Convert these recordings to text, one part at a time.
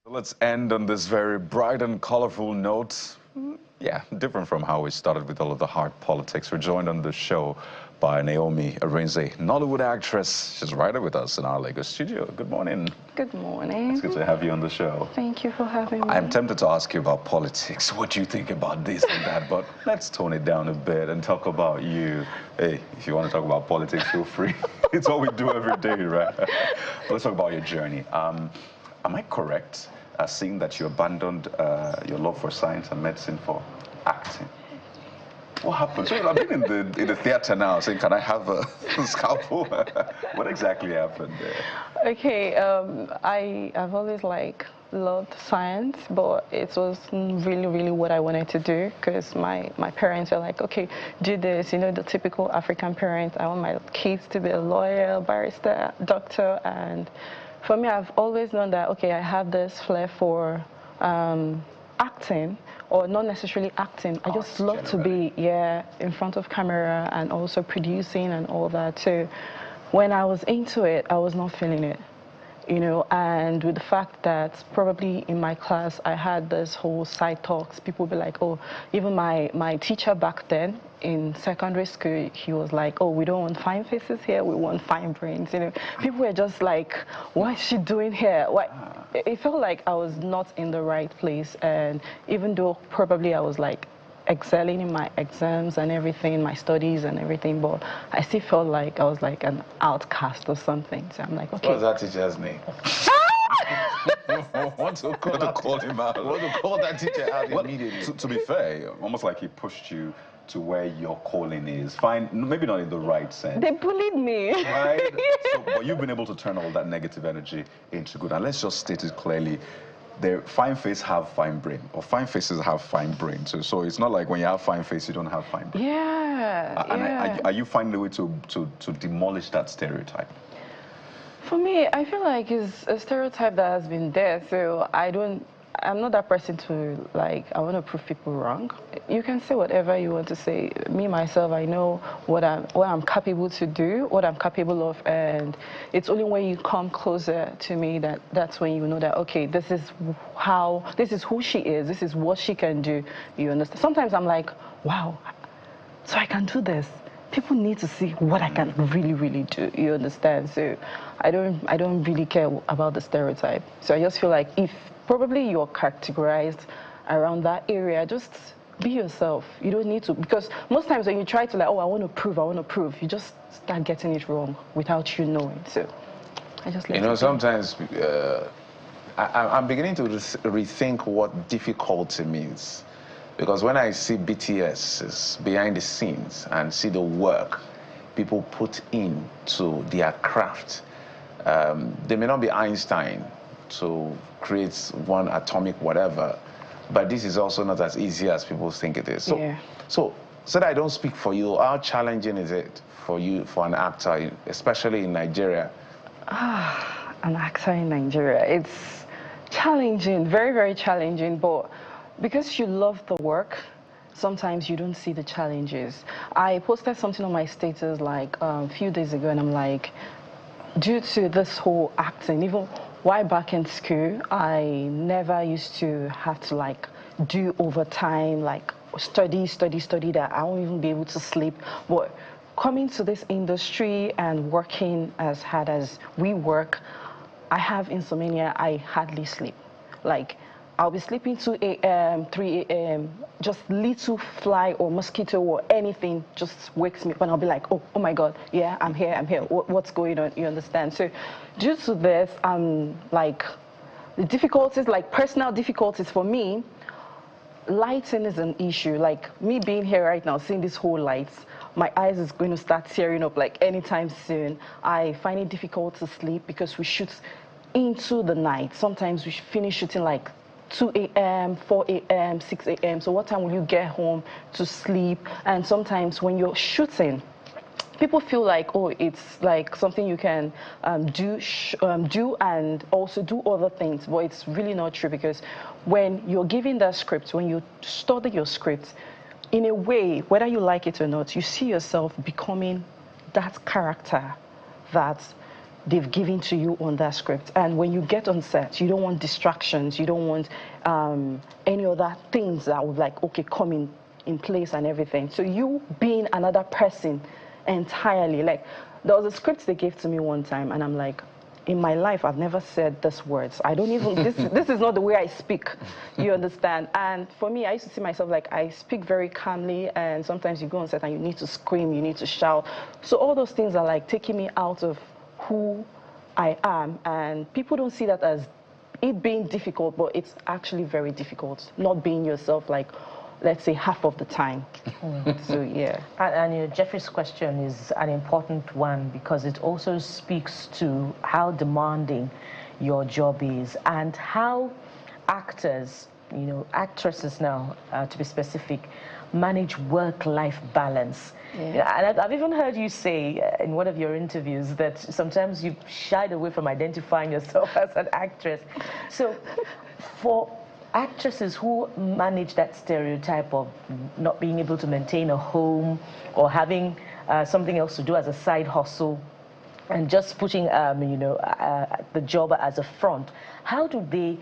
Let's end on this very bright and colorful note. Yeah, different from how we started with all of the hard politics. We're joined on the show by Naomi, Arinze, Nollywood actress. She's right with us in our Lagos studio. Good morning. Good morning. It's good to have you on the show. Thank you for having me. I'm tempted to ask you about politics. What do you think about this and that? But let's tone it down a bit and talk about you. Hey, if you want to talk about politics, feel free. It's what we do every day, right? But let's talk about your journey. Am I correct seeing that you abandoned your love for science and medicine for acting? What happened? So I've been in the theater now saying, can I have a scalpel? What exactly happened there? Okay, I've always loved science, but it was really what I wanted to do because my parents were like, okay, do this, you know, the typical African parent. I want my kids to be a lawyer, barrister, doctor, and for me, I've always known that, okay, I have this flair for acting, or not necessarily acting. I just love to be, in front of camera and also producing and all that. So when I was into it, I was not feeling it, you know, and with the fact that probably in my class, I had this whole side talks. People would be like, oh, even my teacher back then in secondary school, he was like, oh, we don't want fine faces here, we want fine brains, you know. People were just like, what is she doing here? Why? It felt like I was not in the right place, and even though probably I was like excelling in my exams and everything, my studies and everything, but I still felt like I was like an outcast or something. So I'm like, okay. What's that teacher's name? Want to call him out. Want to call that teacher out immediately. To be fair, almost like he pushed you to where your calling is. Fine, maybe not in the right sense. They bullied me. Right? But you've been able to turn all that negative energy into good. And let's just state it clearly. Fine faces have fine brain, or fine faces have fine brain. So it's not like when you have fine face, you don't have fine brain. Yeah. Are you finding a way to demolish that stereotype? For me, I feel like it's a stereotype that has been there, so I'm not that person to, like, I want to prove people wrong. You can say whatever you want to say. Me, myself, I know what I'm capable to do, what I'm capable of, and it's only when you come closer to me that's when you know that, okay, this is who she is, this is what she can do, you understand? Sometimes I'm like, wow, so I can do this. People need to see what I can really do, you understand? So I don't really care about the stereotype. So I just feel like if probably you're categorized around that area, just be yourself. You don't need to, because most times when you try to like, oh, I want to prove, you just start getting it wrong without you knowing. So I just let you know, sometimes I'm beginning to rethink what difficulty means. Because when I see BTS behind the scenes and see the work people put into their craft, they may not be Einstein to create one atomic whatever, but this is also not as easy as people think it is. So that I don't speak for you, how challenging is it for you, for an actor, especially in Nigeria? An actor in Nigeria, it's challenging, very challenging, but because you love the work, sometimes you don't see the challenges. I posted something on my status like a few days ago, and I'm like, due to this whole acting, even while back in school, I never used to have to like do overtime, like study that I won't even be able to sleep. But coming to this industry and working as hard as we work, I have insomnia. I hardly sleep. Like, I'll be sleeping 2 a.m., 3 a.m., just little fly or mosquito or anything just wakes me up, and I'll be like, oh my God, yeah, I'm here. What's going on? You understand? So due to this, like, the difficulties, like personal difficulties for me, lighting is an issue. Like, me being here right now, seeing this whole lights, my eyes is going to start tearing up like anytime soon. I find it difficult to sleep because we shoot into the night. Sometimes we finish shooting like 2 a.m., 4 a.m., 6 a.m. So what time will you get home to sleep? And sometimes when you're shooting, people feel like, oh, it's like something you can do and also do other things. But it's really not true, because when you're given that script, when you study your script, in a way, whether you like it or not, you see yourself becoming that character that they've given to you on that script. And when you get on set, you don't want distractions, you don't want any other things that would like, okay, come in place and everything. So you being another person entirely, like there was a script they gave to me one time and I'm like, in my life, I've never said these words. I don't even, this is not the way I speak, you understand? And for me, I used to see myself like I speak very calmly, and sometimes you go on set and you need to scream, you need to shout. So all those things are like taking me out of who I am, and people don't see that as it being difficult, but it's actually very difficult, not being yourself like, let's say, half of the time. So, yeah. And you know, Jeffrey's question is an important one because it also speaks to how demanding your job is and how actors, you know, actresses now, to be specific, manage work-life balance. Yeah. And I've even heard you say in one of your interviews that sometimes you shied away from identifying yourself as an actress. So for actresses who manage that stereotype of not being able to maintain a home or having something else to do as a side hustle and just putting you know, the job as a front, how do they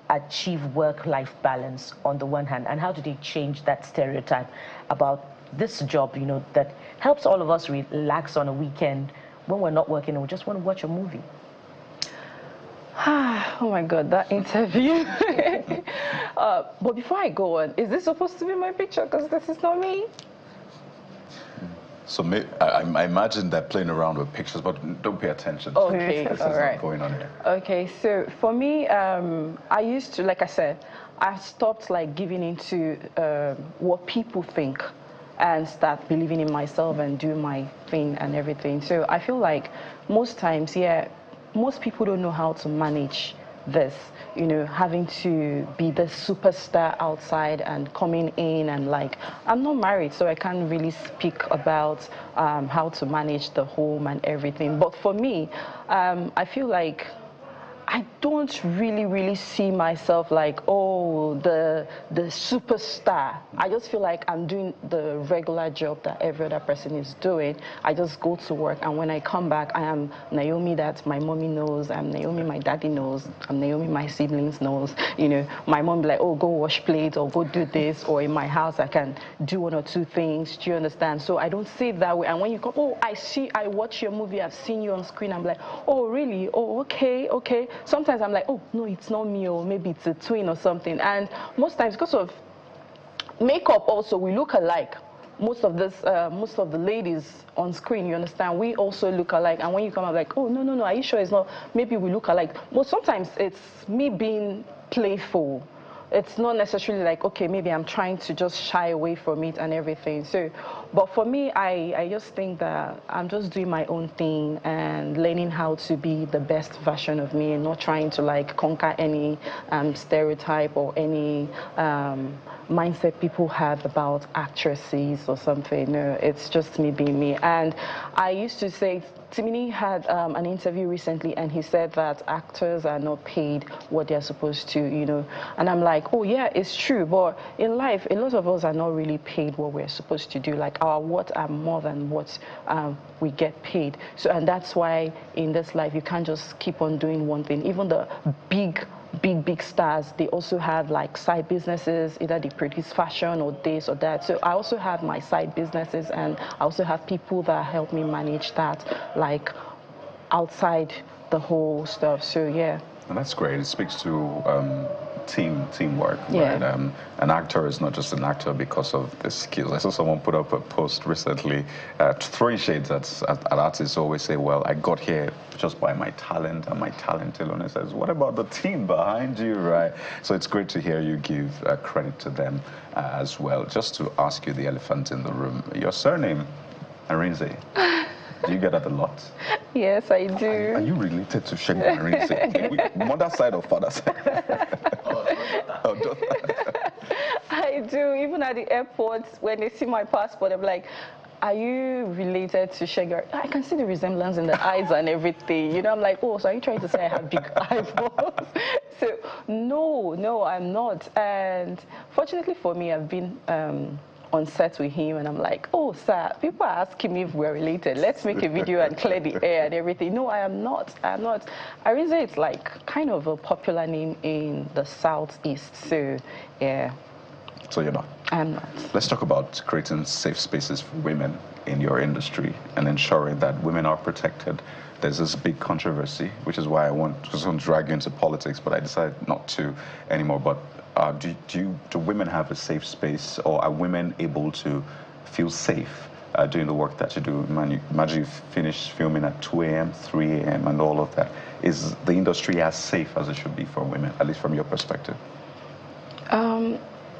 achieve work-life balance on the one hand, and how do they change that stereotype about this job, you know, that helps all of us relax on a weekend when we're not working and we just want to watch a movie? Oh my God, that interview. But before I go on, is this supposed to be my picture? Because this is not me. So I imagine they're playing around with pictures, but don't pay attention. Okay, this all is right. not going on here. Okay, so for me, I used to, like I said, I stopped like giving into what people think and start believing in myself and do my thing and everything. So I feel like most times, yeah, most people don't know how to manage this, you know, having to be the superstar outside and coming in and like, I'm not married, so I can't really speak about how to manage the home and everything. But for me, I feel like I don't really see myself like, oh, the superstar. I just feel like I'm doing the regular job that every other person is doing. I just go to work, and when I come back, I am Naomi that my mommy knows, I'm Naomi my daddy knows, I'm Naomi my siblings knows. You know, my mom be like, oh, go wash plates or go do this, or in my house I can do one or two things. Do you understand? So I don't see it that way. And when you come, oh, I watch your movie, I've seen you on screen, I'm like, oh, really? Oh, okay. Sometimes I'm like, oh, no, it's not me, or maybe it's a twin or something. And most times, because of makeup also, we look alike. Most of the ladies on screen, you understand, we also look alike. And when you come out like, oh, no, are you sure it's not? Maybe we look alike. But sometimes it's me being playful. It's not necessarily like, okay, maybe I'm trying to just shy away from it and everything. So, but for me, I just think that I'm just doing my own thing and learning how to be the best version of me and not trying to like conquer any stereotype or any mindset people have about actresses or something. No, it's just me being me. And I used to say, Timini had an interview recently, and he said that actors are not paid what they're supposed to, you know. And I'm like, oh yeah, it's true. But in life, a lot of us are not really paid what we're supposed to do. Like our worth are more than what we get paid. So, and that's why in this life, you can't just keep on doing one thing. Even the big stars, they also have like side businesses. Either they produce fashion or this or that. So I also have my side businesses, and I also have people that help me manage that, like outside the whole stuff. So yeah. And that's great. It speaks to teamwork, Yeah. right? An actor is not just an actor because of the skills. I saw someone put up a post recently, throwing shades at artists always say, well, I got here just by my talent, and my talent alone. It says, what about the team behind you, right? So it's great to hear you give credit to them as well. Just to ask you the elephant in the room, your surname, Arinze, do you get that a lot? Yes, I do. Are you related to Shegun Arinze? Mother side or father side? I do. Even at the airport, when they see my passport, I'm like, are you related to Shegun? I can see the resemblance in the eyes and everything. You know, I'm like, oh, so are you trying to say I have big eyeballs? So, no, I'm not. And fortunately for me, I've been on set with him, and I'm like, oh, sir, people are asking me if we're related. Let's make a video and clear the air and everything. No, I am not. I am not. Arinze is like kind of a popular name in the Southeast. So, yeah. So you're not? I'm not. Let's talk about creating safe spaces for women in your industry and ensuring that women are protected. There's this big controversy, which is why I want to drag you into politics, but I decided not to anymore. But do women have a safe space, or are women able to feel safe doing the work that you do? Imagine you finish filming at 2 a.m., 3 a.m., and all of that. Is the industry as safe as it should be for women, at least from your perspective?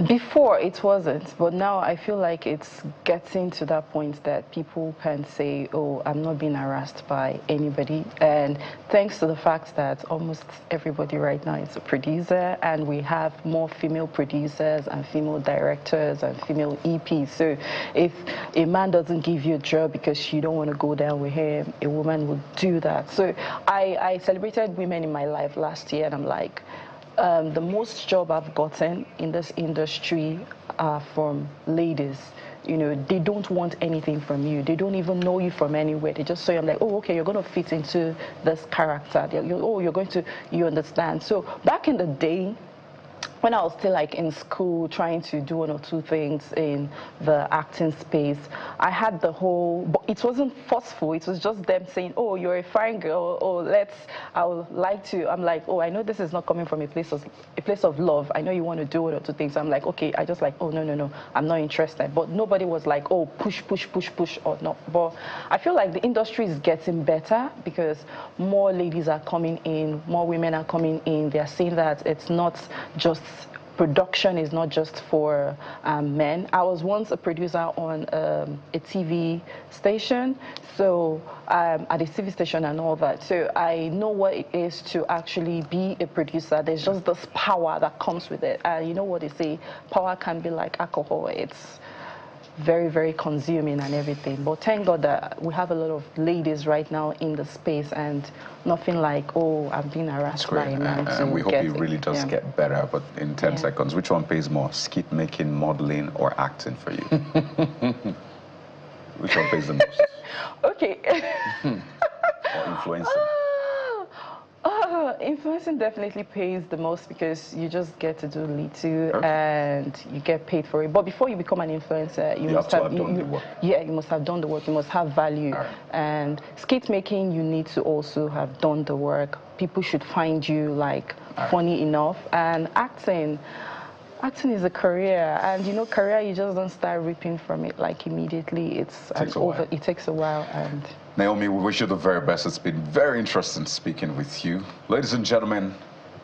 Before it wasn't, but now I feel like it's getting to that point that people can say, oh, I'm not being harassed by anybody. And thanks to the fact that almost everybody right now is a producer, and we have more female producers and female directors and female EPs. So if a man doesn't give you a job because you don't want to go down with him, a woman will do that. So I celebrated women in my life last year, and I'm like, the most job I've gotten in this industry are from ladies. You know, they don't want anything from you. They don't even know you from anywhere. They just say, I'm like, oh, okay, you're going to fit into this character. You understand. So back in the day, when I was still like in school trying to do 1 or 2 things in the acting space, I had the whole, but it wasn't forceful. It was just them saying, oh, you're a fine girl, oh, I would like to. I'm like, oh, I know this is not coming from a place of love. I know you want to do 1 or 2 things. I'm like, okay, I just like, oh, no, I'm not interested. But nobody was like, oh, push, or not. But I feel like the industry is getting better because more ladies are coming in, more women are coming in. They're saying that it's not just production is not just for men. I was once a producer on a TV station, so at a TV station and all that. So I know what it is to actually be a producer. There's just this power that comes with it. You know what they say, power can be like alcohol. It's very, very consuming and everything. But thank God that we have a lot of ladies right now in the space, and nothing like, oh, I'm being harassed by a man. And we hope it really does get better. But in 10 seconds, which one pays more, skit making, modeling, or acting for you? Which one pays the most? Okay. Or influencing? Influencing definitely pays the most because you just get to do little and you get paid for it. But before you become an influencer, you must have done the work. Yeah, you must have done the work. You must have value. And skit making, you need to also have done the work. People should find you like funny enough. And acting is a career, and you know, career, you just don't start reaping from it like immediately. It takes a while. And Naomi, we wish you the very best. It's been very interesting speaking with you. Ladies and gentlemen,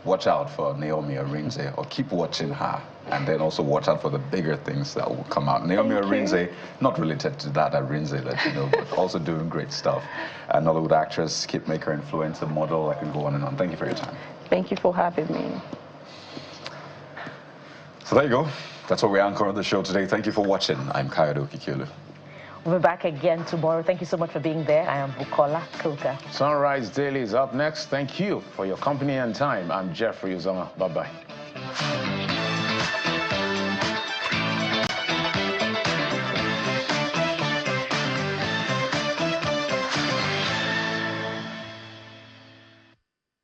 watch out for Naomi Arinze, or keep watching her, and then also watch out for the bigger things that will come out. Naomi Arinze, not related to that Arinze, let you know, but also doing great stuff. And Nollywood actress, skit maker, influencer, model, I can go on and on. Thank you for your time. Thank you for having me. So there you go. That's what we anchor on the show today. Thank you for watching. I'm Kayode Okikulu. We'll be back again tomorrow. Thank you so much for being there. I am Bukola Koka. Sunrise Daily is up next. Thank you for your company and time. I'm Jeffrey Uzoma. Bye-bye.